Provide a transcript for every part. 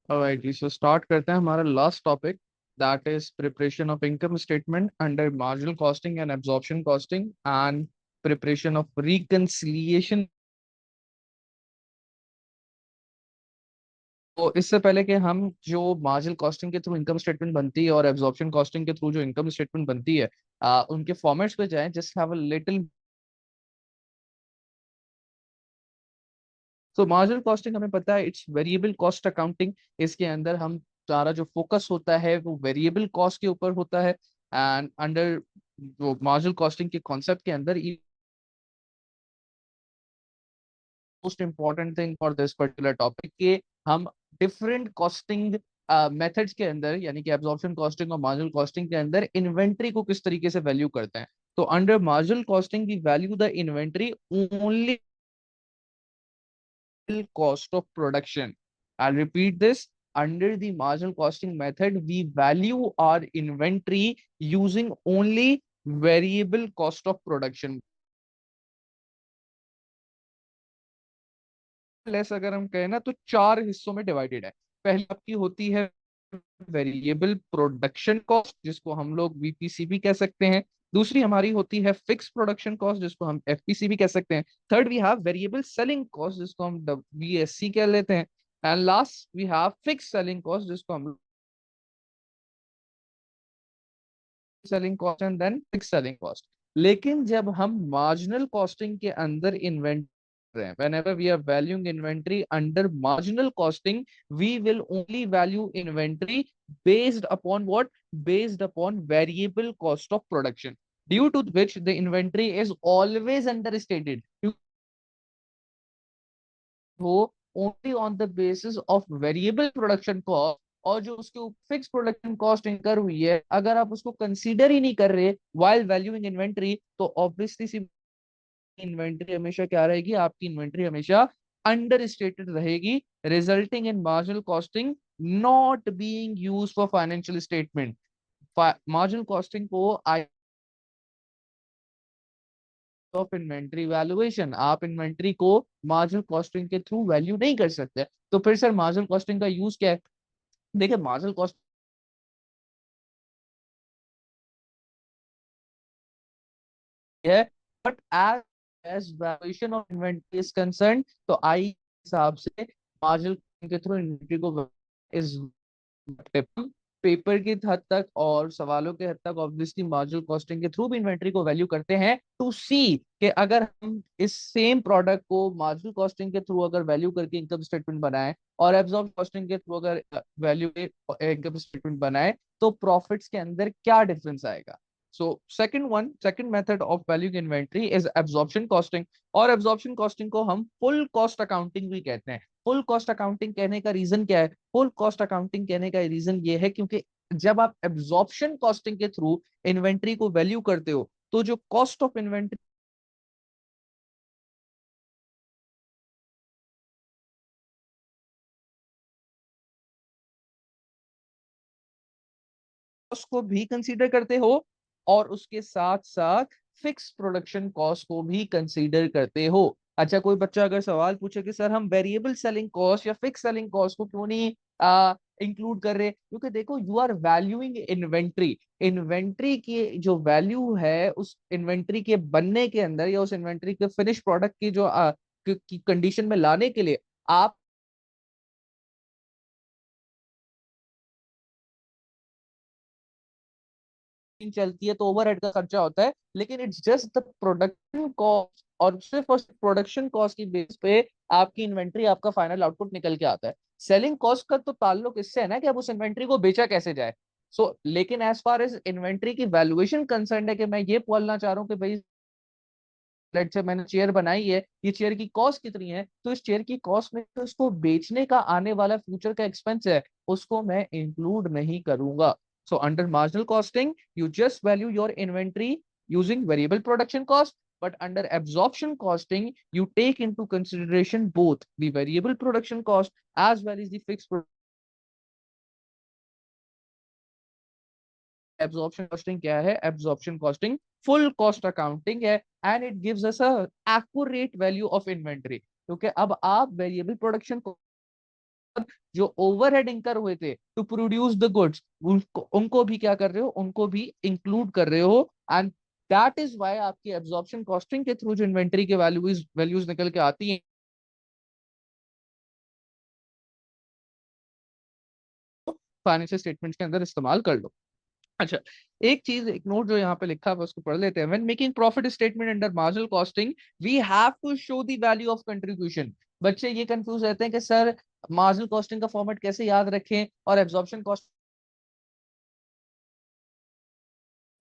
Alright जी, so start करते हैं हमारा last topic, that is preparation of income statement under marginal costing and absorption costing and preparation of reconciliation. तो इससे पहले कि हम जो मार्जिनल कॉस्टिंग के थ्रू इनकम स्टेटमेंट बनती है और एब्जॉर्प्शन कॉस्टिंग के थ्रू जो इनकम स्टेटमेंट बनती है, उनके फॉर्मेट्स पे जाएं, just have a little. So marginal costing हमें पता है इट्स वेरिएबल कॉस्ट अकाउंटिंग। इसके अंदर हम सारा जो फोकस होता है वो वेरिएबल कॉस्ट के ऊपर होता है। एंड अंडर जो मार्जिनल कॉस्टिंग के कॉन्सेप्ट के अंदर most important thing for this particular topic के हम डिफरेंट कॉस्टिंग मेथड्स के अंदर, यानी कि एब्जॉर्प्शन कॉस्टिंग और मार्जिनल कॉस्टिंग के अंदर इन्वेंट्री को किस तरीके से वैल्यू करते हैं। तो under marginal costing we value the inventory only cost of production. I'll repeat this. Under the marginal costing method, we value our inventory using only variable cost of production. Less अगर हम कहें ना तो चार हिस्सों में डिवाइडेड है। पहली आपकी होती है वेरिएबल प्रोडक्शन कॉस्ट, जिसको हम लोग वीपीसीबी कह सकते हैं। दूसरी हमारी होती है फिक्स प्रोडक्शन कॉस्ट, जिसको हम एफपीसीबी कह सकते हैं। Third we have variable selling cost, जिसको हम वीएससी कह लेते हैं। And last we have fix selling cost, जिसको हम selling cost and then fix selling cost. लेकिन जब हम मार्जिनल कॉस्टिंग के अंदर इन्वेंट रहे हैं, whenever we are valuing inventory under marginal costing, we will only value inventory based upon what? Based upon variable cost of production, due to which the inventory is always understated हो only on the basis of variable production cost। और जो उसके fix production cost incur हुई है, अगर आप उसको consider ही नहीं कर रहे while valuing inventory, तो ऑब्वियसली सी इन्वेंट्री हमेशा क्या रहेगी, आपकी इन्वेंट्री हमेशा अंडर स्टेटेड रहेगी, resulting in marginal costing not being used for financial statement. Marginal costing को ऑफ इन्वेंट्री वैल्यूएशन, आप इन्वेंट्री को मार्जिनल कॉस्टिंग के थ्रू वैल्यू नहीं कर सकते। तो फिर सर मार्जिनल कॉस्टिंग का यूज क्या है? देखिए मार्जिनल कॉस्ट है, but as as valuation of inventory is concern, तो आई हिसाब से मार्जिनल के थ्रू इन्वेंट्री को इज पेपर की हद तक और सवालों के हद तक ऑब्वियसली मार्जिनल कॉस्टिंग के थ्रू भी इन्वेंट्री को वैल्यू करते हैं, टू सी कि अगर हम इस सेम प्रोडक्ट को मार्जिनल कॉस्टिंग के थ्रू अगर वैल्यू करके इनकम स्टेटमेंट बनाए और एब्जॉर्ब कॉस्टिंग के थ्रू अगर वैल्यू इनकम स्टेटमेंट बनाए, तो प्रॉफिट्स के अंदर क्या डिफरेंस आएगा। So second method of valuing inventory is absorption costing. और एब्जॉर्प्शन कॉस्टिंग को हम फुल कॉस्ट अकाउंटिंग भी कहते हैं। फुल कॉस्ट अकाउंटिंग कहने का रीजन क्या है? फुल कॉस्ट अकाउंटिंग कहने का रीजन ये है क्योंकि जब आप एब्जॉर्प्शन कॉस्टिंग के थ्रू इन्वेंट्री को वैल्यू करते हो, तो जो कॉस्ट ऑफ इन्वेंट्री कॉस्ट को भी कंसीडर करते हो और उसके साथ साथ फिक्स प्रोडक्शन कॉस्ट को भी कंसीडर करते हो। अच्छा, कोई बच्चा अगर सवाल पूछे कि सर हम वेरिएबल सेलिंग कॉस्ट या फिक्स सेलिंग कॉस्ट को क्यों नहीं इंक्लूड कर रहे, क्योंकि देखो you are valuing inventory. Inventory की जो वैल्यू है उस इन्वेंट्री के बनने के अंदर या उस इन्वेंट्री के फिनिश प्रोडक्ट की जो की कंडीशन में लाने के लिए आप चलती है तो ओवरहेड का खर्चा होता है, लेकिन it's just the production cost, और सिर्फ और प्रोडक्शन कॉस्ट की बेस पे आपकी इन्वेंट्री, आपका फाइनल आउटपुट निकल के आता है। सेलिंग कॉस्ट का तो ताल्लुक इससे है ना कि अब उस इन्वेंट्री को बेचा कैसे जाए। लेकिन एज फार एज इन्वेंट्री की वैल्यूएशन कंसर्न है कि मैं ये बोलना चाह रहा हूँ कि भाई लेट से मैंने चेयर बनाई है, ये चेयर की कॉस्ट कितनी है, तो इस चेयर की कॉस्ट में तो इसको बेचने का आने वाला फ्यूचर का एक्सपेंस है, उसको मैं इंक्लूड नहीं करूंगा। So under marginal costing you just value your inventory using variable production cost, but under absorption costing you take into consideration both the variable production cost as well as the fixed absorption costing क्या है? Absorption costing full cost accounting है and it gives us a accurate value of inventory, क्योंकि अब आप variable production जो overhead इंकर हुए थे टू प्रोड्यूस द गुड्स, उनको भी क्या कर रहे हो, उनको भी इंक्लूड कर रहे हो। एंड दैट इज वाई आपकी एब्जॉर्प्शन कॉस्टिंग के थ्रू जो इन्वेंटरी के वैल्यूज निकल के आती है, फाइनेंशियल स्टेटमेंट्स के अंदर इस्तेमाल कर लो। अच्छा, एक चीज, एक नोट जो यहाँ पे लिखा है उसको पढ़ लेते हैं। When making profit statement under marginal costing we have to show the value of contribution. बच्चे ये कंफ्यूज रहते हैं कि सर मार्जिनल कॉस्टिंग का फॉर्मेट कैसे याद रखें और एब्जॉर्प्शन कॉस्ट,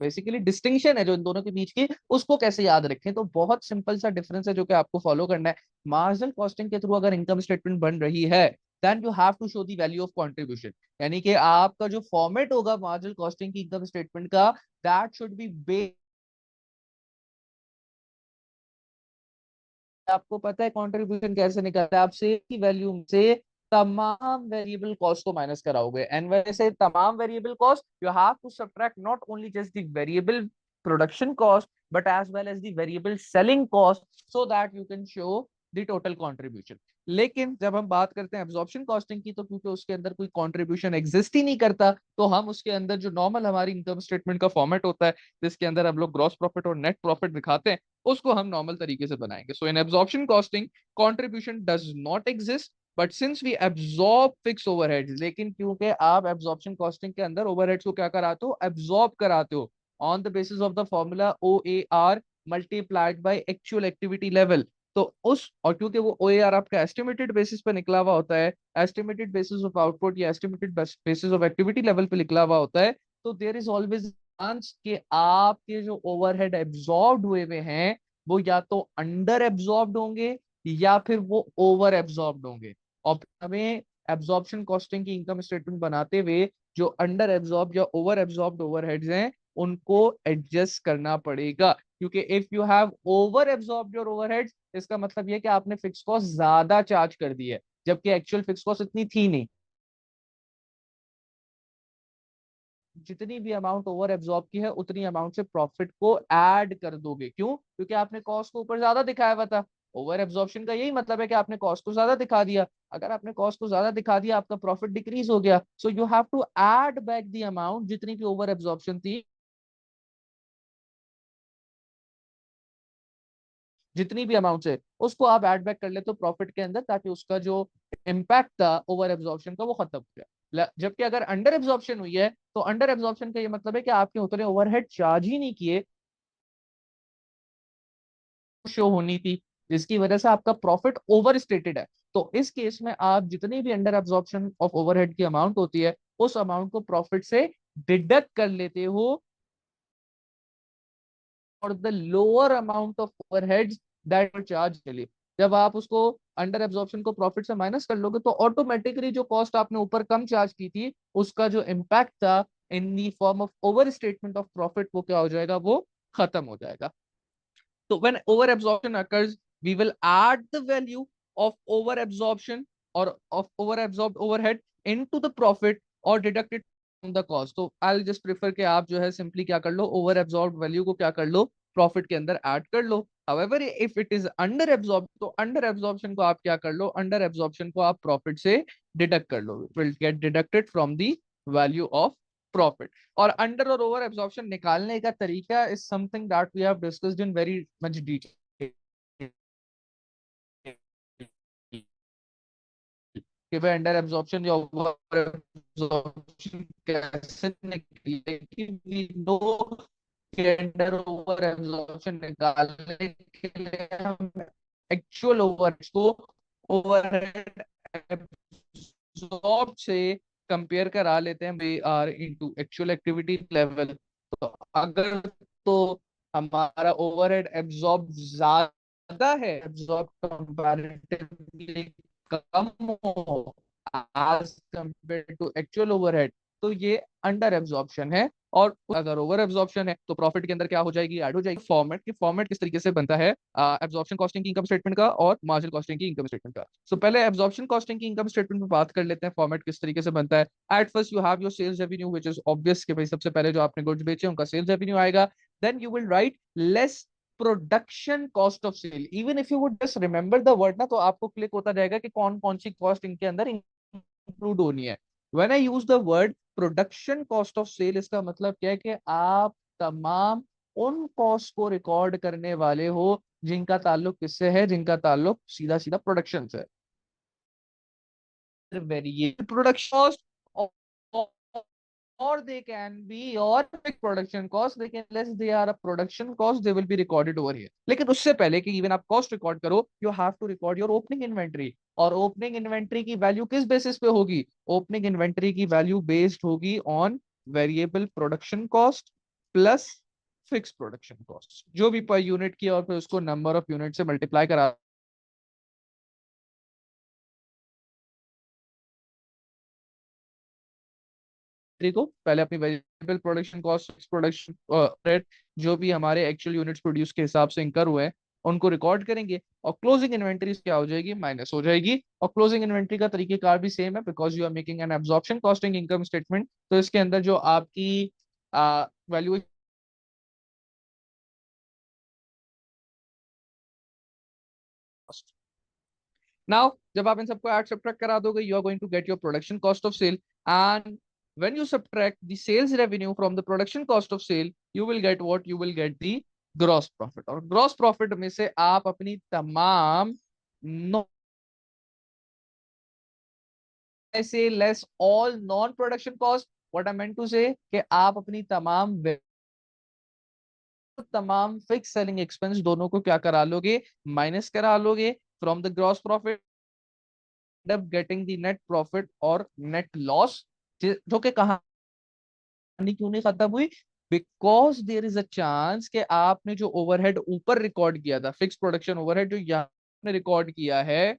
बेसिकली डिस्टिंक्शन है जो इन दोनों के बीच की, उसको कैसे याद रखें। तो बहुत सिंपल सा डिफरेंस है जो कि आपको फॉलो करना है। मार्जिनल कॉस्टिंग के थ्रू अगर इनकम स्टेटमेंट बन रही है then you have to show the value of contribution, यानी कि आपका जो फॉर्मेट होगा मार्जिनल कॉस्टिंग की इनकम स्टेटमेंट का, दैट शुड बी बेस्ड। आपको पता है कंट्रीब्यूशन कैसे निकलता है, आप सेल की वैल्यू से तमाम वेरिएबल कॉस्ट को माइनस कराओगे। एंड वैसे तमाम variable cost you have to subtract not only just the variable production cost but as well as the variable selling cost, so that you can show the total contribution. लेकिन जब हम बात करते हैं absorption costing की, तो क्योंकि उसके अंदर कोई कंट्रीब्यूशन एग्जिस्ट ही नहीं करता, तो हम उसके अंदर जो नॉर्मल हमारी इनकम स्टेटमेंट का फॉर्मेट होता है, जिसके अंदर हम लोग ग्रॉस प्रॉफिट और नेट प्रॉफिट दिखाते हैं, उसको हम नॉर्मल तरीके से बनाएंगे। So in absorption costing contribution does not exist but since we absorb fix overheads, लेकिन क्योंकि आप एब्जॉर्प्शन कॉस्टिंग के अंदर ओवरहेड्स को क्या कराते हो, एब्जॉर्ब कराते हो on the basis of the formula O A R multiplied by actual activity level. तो उस, और क्योंकि वो ओ ए आर आपका एस्टिमेटेड बेसिस पे निकला हुआ होता है, एस्टिमेटेड बेसिस ऑफ आउटपुट या estimated basis of activity level पे निकला हुआ होता है, तो देयर इज ऑलवेज चांस कि आपके जो ओवरहेड एब्जॉर्ब हुए हुए हैं वो या तो अंडर एब्जॉर्ब होंगे या फिर वो ओवर एब्जॉर्ब होंगे। और हमें एब्जॉर्प्शन कॉस्टिंग की इनकम स्टेटमेंट बनाते हुए जो अंडर एब्जॉर्ब या ओवर एब्जॉर्ब ओवरहेड्स हैं उनको एडजस्ट करना पड़ेगा, क्योंकि if you have over absorb your overheads, इसका मतलब ये कि आपने फिक्स कॉस्ट ज्यादा चार्ज कर दी है जबकि एक्चुअल फिक्स कॉस्ट इतनी थी नहीं। जितनी भी अमाउंट ओवर एब्जॉर्ब की है उतनी अमाउंट से प्रॉफिट को ऐड कर दोगे। क्यों? क्योंकि आपने कॉस्ट को ऊपर ज्यादा दिखाया हुआ था। ओवर एब्जॉर्प्शन का यही मतलब है कि आपने कॉस्ट को ज्यादा दिखा दिया। अगर आपने कॉस्ट को ज्यादा दिखा दिया, आपका प्रॉफिट डिक्रीज हो गया, so you have to add back the amount जितनी भी ओवर एब्जॉर्प्शन थी, जितनी भी अमाउंट है उसको आप ऐड बैक कर लेते हो प्रॉफिट के अंदर, ताकि उसका जो इम्पैक्ट था ओवर एब्जॉर्प्शन का वो खत्म हो गया। जबकि अगर अंडर एब्जॉर्प्शन हुई है तो अंडर एब्जॉर्प्शन का ये मतलब है कि आपने उतने ओवरहेड चार्ज ही नहीं किए शो होनी थी, जिसकी वजह से आपका प्रॉफिट ओवर स्टेटेड है। तो इस केस में आप जितनी भी अंडर एब्जॉर्प्शन ऑफ ओवरहेड की अमाउंट होती है उस अमाउंट को प्रॉफिट से डिडक्ट कर लेते हो और the lower amount of overheads that charge के लिए। जब आप उसको अंडर एब्जॉर्प्शन को प्रॉफिट से माइनस कर लोगे तो ऑटोमेटिकली जो कॉस्ट आपने ऊपर कम चार्ज की थी उसका जो इम्पैक्ट था in the form of over statement of profit, वो क्या हो जाएगा, वो खत्म हो जाएगा। So when over absorption occurs, we will add the value of over absorption or of over absorbed overhead into the profit or deduct it from the cost. So I'll just prefer कि आप जो है simply क्या कर लो, over absorbed value को क्या कर लो, profit के अंदर add कर लो। However, if it is under absorbed, तो under absorption को आप क्या कर लो, under absorption को आप profit से deduct कर लो, it will get deducted from the value of profit। और अंडर और ओवर एब्जॉर्प्शन निकालने का तरीका is something that we have discussed in very much detail कि भाई अंडर एब्जॉर्प्शन या ओवर एब्जॉर्प्शन कैसे निकले, कि वी नो कि अंडर ओवर एब्जॉर्प्शन निकालने के लिए हम एक्चुअल ओवरहेड्स को ओवरहेड एब्जॉर्ब से कंपेयर करा लेते हैं, we are into actual activity level. तो अगर तो हमारा ओवरहेड एब्जॉर्ब ज्यादा है, एब्जॉर्ब कंपैरेटिवली कम हो as compare to actual overhead, तो ये अंडर एब्जॉर्प्शन है। और अगर ओवर एब्जॉर्प्शन है तो प्रॉफिट के अंदर क्या हो जाएगी, ऐड हो जाएगी। फॉर्मेट की फॉर्मेट किस तरीके से बनता है एब्जॉर्प्शन कॉस्टिंग की इनकम स्टेटमेंट का और मार्जिनल कॉस्टिंग की इनकम स्टेटमेंट का। सो पहले एब्जॉर्प्शन कॉस्टिंग की इनकम स्टेटमेंट में बात कर लेते हैं फॉर्मेट किस तरीके से बनता है। At first you have your sales revenue which is obvious कि भाई सबसे पहले जो आपने गुड्स बेचे उनका सेल्स रेवेन्यू आएगा। Then you will write less production cost of sale. Even if you would just remember the word ना, तो आपको क्लिक होता जाएगा कि कौन कौन सी कॉस्ट इनके अंदर इंक्लूड होनी है। When I use the word production cost of sale, इसका मतलब क्या है कि आप तमाम उन कॉस्ट को रिकॉर्ड करने वाले हो जिनका ताल्लुक किससे है, जिनका ताल्लुक सीधा सीधा प्रोडक्शन से है। Variable production cost, or they can be your fixed production cost, they can less they are a production cost, they will be recorded over here. लेकिन उससे पहले कि इवन आप कॉस्ट रिकॉर्ड करो, you have to record your opening inventory. और opening inventory की value किस basis पे होगी? ओपनिंग इन्वेंट्री की वैल्यू बेस्ड होगी on variable production cost plus fix production cost, जो भी पर यूनिट की, और फिर उसको नंबर ऑफ यूनिट से मल्टीप्लाई करा को पहले अपनी variable production cost, production rate, जो भी हमारे एक्चुअल यूनिट्स प्रोड्यूस के हिसाब से इंकर हुए हैं उनको रिकॉर्ड करेंगे, और क्लोजिंग इन्वेंटरी क्या हो जाएगी? माइनस हो जाएगी। और क्लोजिंग इन्वेंट्री का तरीकेकार भी सेम है, because you are making an absorption costing income statement. तो इसके अंदर जो आपकी वैल्यू नाउ, जब आप इन सबको ऐड सब्ट्रैक्ट करा दोगे, you are going to get your production cost of sale. And when you subtract the sales revenue from the production cost of sale, you will get what? You will get the gross profit। और gross profit में से आप अपनी तमाम से less all non production cost, what I meant to say, कि आप अपनी तमाम फिक्स सेलिंग एक्सपेंस दोनों को क्या करा लोगे? माइनस करा लोगे from the gross profit, up getting the net profit और net loss। जो कि कहानी क्यों नहीं खत्म हुई? Because there is a chance कि आपने जो ओवरहेड ऊपर रिकॉर्ड किया था, फिक्स प्रोडक्शन ओवरहेड जो यहाँ रिकॉर्ड किया है,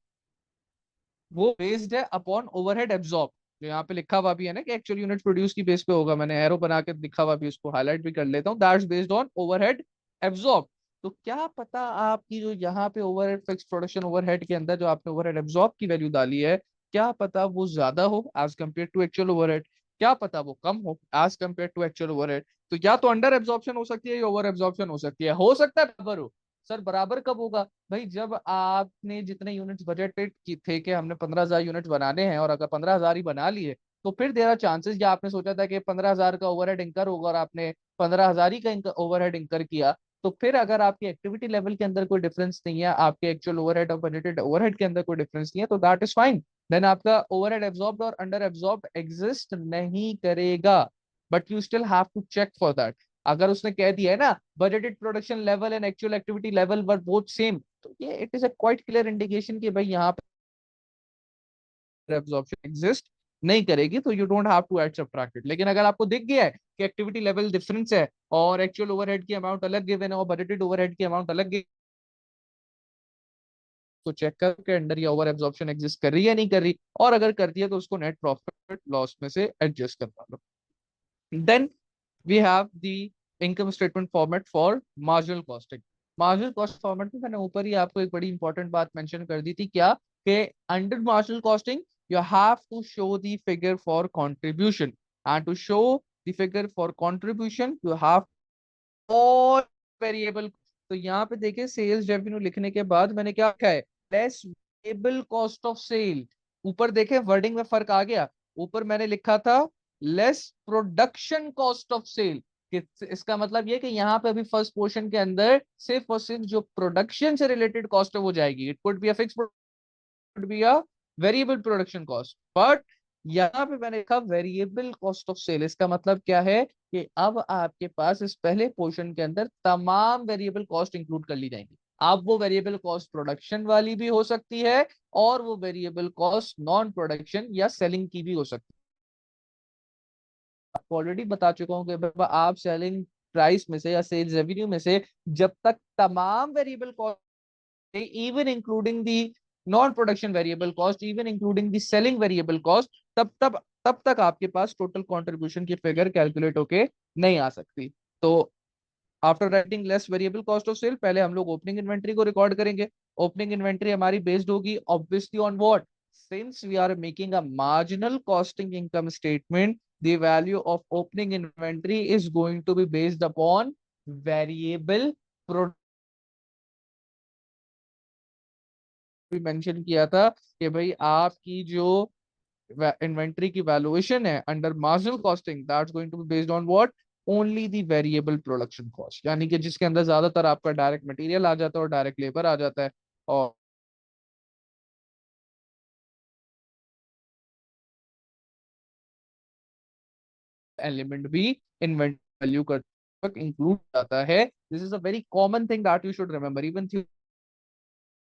वो बेस्ड है अपॉन ओवरहेड एब्जॉर्ब। जो यहाँ पे लिखा हुआ भी है ना कि एक्चुअल यूनिट प्रोड्यूस की बेस पे होगा, मैंने एरो बना के लिखा हुआ भी, उसको हाईलाइट भी कर लेता हूँ, that's based on overhead absorb. तो क्या पता आपकी जो यहाँ पे ओवरहेड फिक्स प्रोडक्शन ओवरहेड के अंदर जो आपने ओवरहेड एब्जॉर्ब की वैल्यू डाली है, क्या पता वो ज्यादा हो as compare to actual overhead, क्या पता वो कम हो as compare to actual overhead. तो या तो अंडर एब्जॉर्प्शन हो सकती है या ओवर एब्जॉर्प्शन हो सकता है बराबर हो। सर बराबर कब होगा? भाई जब आपने जितने यूनिट्स बजटेड की थे कि हमने 15,000 यूनिट बनाने हैं, और अगर 15,000 ही बना लिए, तो फिर देर आर चांसेस, या आपने सोचा था कि 15,000 का ओवरहेड इंकर होगा और आपने 15,000 ही का ओवरहेड इंकर किया, तो फिर अगर आपकी एक्टिविटी लेवल के अंदर कोई डिफरेंस नहीं है, आपके एक्चुअल ओवरहेड और बजटेड ओवरहेड के अंदर कोई डिफरेंस नहीं है, तो दैट इज फाइन। देन आपका ओवरहेड एब्जॉर्ब्ड और अंडर एब्जॉर्ब्ड एग्जिस्ट नहीं करेगा, but you still have to check for that. अगर उसने कह दिया है ना budgeted production level and actual activity level were both same, तो ये it is a quite clear indication कि भाई यहाँ पे एब्जॉर्प्शन एग्जिस्ट नहीं करेगी, तो you don't have to add subtract it. लेकिन अगर आपको दिख गया है कि एक्टिविटी लेवल डिफरेंस है और एक्चुअल ओवरहेड की अमाउंट अलग गिवन है और बजटेड ओवरहेड की अमाउंट अलग given, तो चेक कर के अंडर या ओवर एब्जॉर्प्शन एग्जिस्ट कर रही है या नहीं कर रही, और अगर करती है तो उसको नेट प्रॉफिट लॉस में से एडजस्ट करवा लो। Then we have the income statement format for marginal costing। marginal cost format में मैंने ऊपर ही आपको एक बड़ी इंपॉर्टेंट बात मेंशन कर दी थी, क्या कि under marginal costing you have to show the figure for contribution, and to show the figure for contribution you have all variable। तो यहाँ पे देखिए सेल्स रेवेन्यू लिखने के बाद मैंने क्या लिखा है? Less variable cost of sale. ऊपर देखे वर्डिंग में फर्क आ गया, ऊपर मैंने लिखा था less production cost of sale. इसका मतलब ये कि यहाँ पे अभी फर्स्ट पोर्शन के अंदर सिर्फ और सिर्फ जो प्रोडक्शन से रिलेटेड कॉस्ट है वो जाएगी। It could be a fix, be a variable production cost, but यहाँ पे मैंने लिखा वेरिएबल कॉस्ट ऑफ सेल। इसका मतलब क्या है कि अब आपके पास इस पहले पोर्शन के अंदर तमाम वेरिएबल कॉस्ट इंक्लूड कर ली जाएंगी। अब वो वेरिएबल कॉस्ट प्रोडक्शन वाली भी हो सकती है, और वो वेरिएबल कॉस्ट नॉन प्रोडक्शन या सेलिंग की भी हो सकती है। आपको ऑलरेडी बता चुका हूँ कि बाबा आप सेलिंग प्राइस में से या सेल्स रेवेन्यू में से जब तक तमाम variable cost, even including the non-production variable cost, even including the selling variable cost, तब तक आपके पास टोटल कंट्रीब्यूशन की फिगर कैलकुलेट होके नहीं आ सकती। तो after writing less variable cost of sale, पहले हम लोग ओपनिंग इन्वेंट्री को रिकॉर्ड करेंगे। ओपनिंग इन्वेंट्री हमारी बेस्ड होगी obviously on what? Since we are making a marginal costing income statement, the value of opening inventory is going to be based upon variable भी mention किया था कि भाई आपकी जो इन्वेंट्री की वैल्यूएशन है under marginal costing, that's going to be based on what, only the variable production cost, यानी कि जिसके अंदर ज्यादातर आपका डायरेक्ट मटेरियल आ जाता है और डायरेक्ट लेबर आ जाता है, और एलिमेंट भी इन्वेंट्री वैल्यू कर इंक्लूड जाता है। This is a very common thing that you should remember, even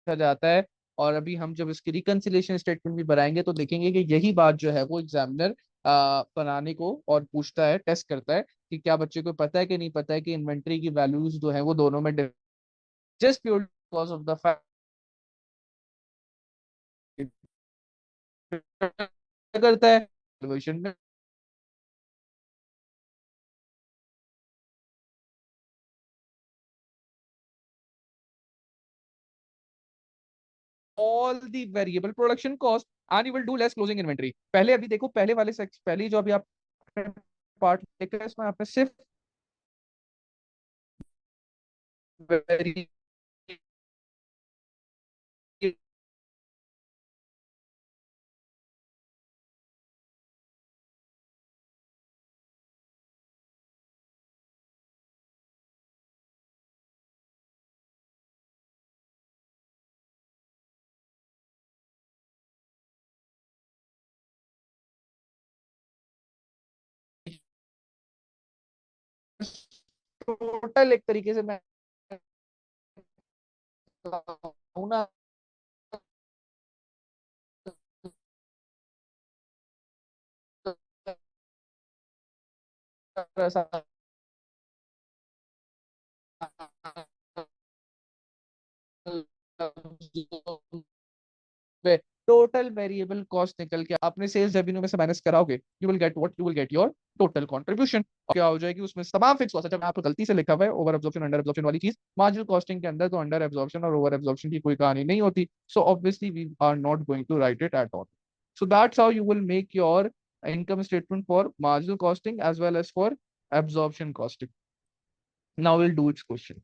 जाता है। और अभी हम जब इसकी रिकंसिलिएशन स्टेटमेंट भी बनाएंगे तो देखेंगे कि यही बात जो है वो एग्जामिनर बनाने को और पूछता है, टेस्ट करता है कि क्या बच्चे को पता है कि नहीं पता है कि इन्वेंट्री की वैल्यूज जो है वो दोनों में just pure because of the fact करता है valuation में all the variable production cost and you will do less closing inventory। पहले अभी देखो, पहले वाले सेक्शन, पहली जो अभी आप पार्ट देखा है इसमें आपने सिर्फ वेरी टोटल एक तरीके से मैं हूं ना, टोटल वेरिएबल कॉस्ट निकल के आपने सेल्स रेवेन्यू में से माइनस कराओगे, you will get what, you will get your total contribution. क्या हो जाएगी उसमें तमाम फिक्स कॉस्ट, जब आपको गलती से लिखा हुआ है ओवर एब्जॉर्प्शन अंडर एब्जॉर्प्शन वाली चीज मार्जिनल कॉस्टिंग के अंदर, तो अंडर एब्जॉर्प्शन और ओवर एब्जॉर्प्शन की कोई कहानी नहीं होती, so obviously we are not going to write it at all. So that's how you will make your income statement for marginal costing as well as for absorption costing. Now we'll do its question.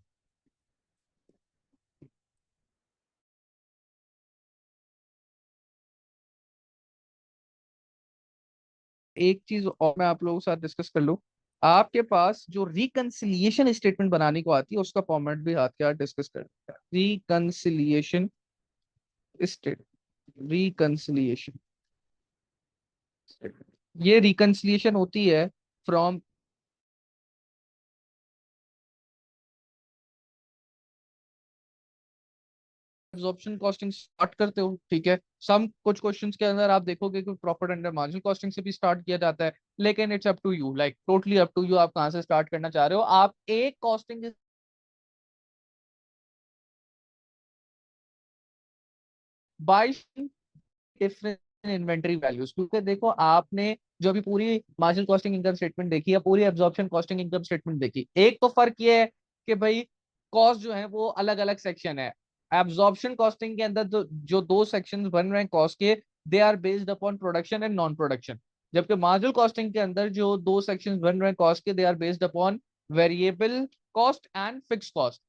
एक चीज और मैं आप लोगों के साथ discuss कर लूं, आपके पास जो रिकंसिलिएशन स्टेटमेंट बनाने को आती है उसका फॉर्मेट भी हाथ के हाथ डिस्कस करते हैं। रिकंसिलिएशन स्टेट, रिकंसिलिएशन, ये रिकंसिलिएशन होती है फ्रॉम एब्जॉर्प्शन कॉस्टिंग स्टार्ट करते हो, ठीक है। सम कुछ क्वेश्चंस के अंदर आप देखोगे कि प्रॉफिट अंडर मार्जिनल कॉस्टिंग से भी स्टार्ट किया जाता है, लेकिन it's up to you, like totally up to you, आप कहाँ से स्टार्ट करना चाह रहे हो। आप एक costing bye difference in inventory values, क्योंकि देखो आपने जो अभी पूरी मार्जिनल कॉस्टिंग इनकम स्टेटमेंट देखी है, पूरी एब्जॉर्प्शन कॉस्टिंग इनकम स्टेटमेंट देखी, एक तो फर्क ये है कि भाई कॉस्ट जो है वो अलग अलग सेक्शन है। एब्जॉर्प्शन कॉस्टिंग के अंदर जो दो सेक्शन बन रहे हैं कॉस्ट के, they are based upon production and non production, जबकि मार्जिनल कॉस्टिंग के अंदर जो दो सेक्शन बन रहे हैं कॉस्ट के, they are based upon variable cost and fix cost.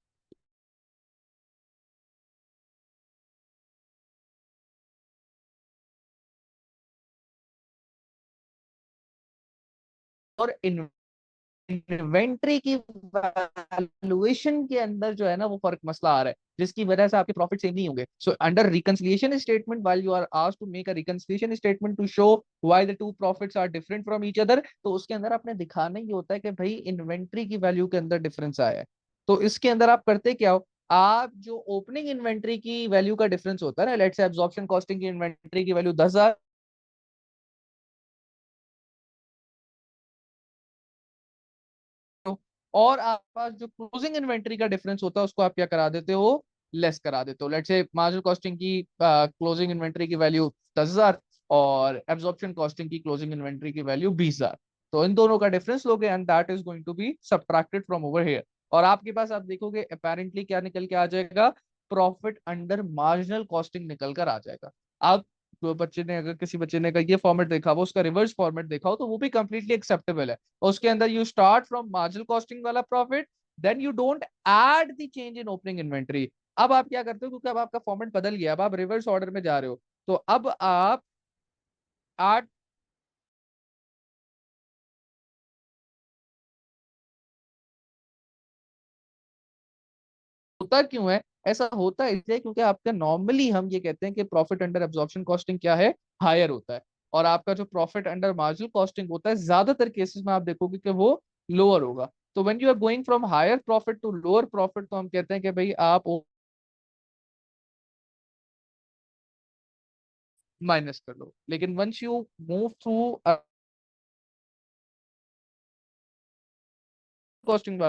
और इन्वेंट्री की वैल्यूएशन के अंदर जो है ना वो फर्क मसला आ रहा है, जिसकी वजह से आपके प्रॉफिट सेम नहीं होंगे। So under reconciliation statement, while you are asked to make a reconciliation statement to show why the two profits are different from each other, तो उसके अंदर आपने दिखाना ही होता है कि भाई इन्वेंट्री की वैल्यू के अंदर डिफरेंस आया है। तो इसके अंदर आप करते क्या हो, आप जो ओपनिंग इन्वेंट्री की वैल्यू का डिफरेंस होता है ना, लेट्स से एब्जॉर्प्शन कॉस्टिंग की इन्वेंट्री की वैल्यू 10,000, और आपके पास जो क्लोजिंग इन्वेंट्री का डिफरेंस होता है उसको आप क्या करा देते हो, लेस करा देते हो। लेट्स से मार्जिनल कॉस्टिंग की क्लोजिंग इन्वेंट्री की वैल्यू 10,000 और एब्जॉर्प्शन कॉस्टिंग की क्लोजिंग इन्वेंट्री की वैल्यू 20,000, तो इन दोनों का डिफरेंस लोगे and that is going to be subtracted from over here, और आपके पास आप देखोगे अपेरेंटली क्या निकल के आ जाएगा, प्रॉफिट अंडर मार्जिनल कॉस्टिंग निकल कर आ जाएगा। आप जो बच्चे ने, अगर किसी बच्चे ने का ये फॉर्मेट देखा हो, उसका रिवर्स फॉर्मेट देखा हो, तो वो भी कंप्लीटली एक्सेप्टेबल है। उसके अंदर you start from marginal costing वाला profit, then you don't add the change in opening inventory. अब आप क्या करते हो, क्योंकि अब आपका फॉर्मेट बदल गया, अब आप रिवर्स ऑर्डर में जा रहे हो, तो अब आप add होता क्यों है? ऐसा होता है इसलिए क्योंकि आपका नॉर्मली हम ये कहते हैं कि प्रॉफिट अंडर एब्जॉर्प्शन कॉस्टिंग क्या है, हायर होता है, और आपका जो प्रॉफिट अंडर मार्जिनल कॉस्टिंग होता है ज्यादातर केसेस में आप देखोगे कि वो लोअर होगा। तो when you are going from higher profit to lower profit, तो हम कहते हैं कि भाई आप माइनस कर लो। लेकिन once you move through costing,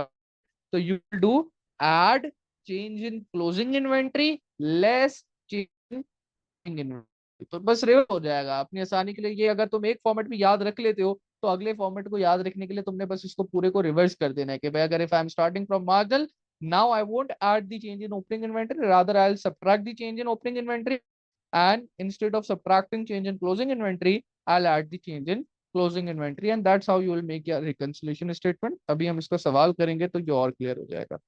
तो you will do add change in closing inventory less change in inventory, तो बस रिवर्स हो जाएगा अपनी आसानी के लिए। ये अगर तुम एक फॉर्मेट भी याद रख लेते हो तो अगले फॉर्मेट को याद रखने के लिए तुमने बस इसको पूरे को रिवर्स कर देना है कि भाई अगर if I am starting from marginal, now I won't add the change in opening inventory, rather I will subtract the change in opening inventory, and instead of subtracting change in closing inventory, I'll add the change in closing inventory, and that's how you will make your reconciliation statement। अभी हम इसका सवाल करेंगे तो ये और clear हो जाएगा।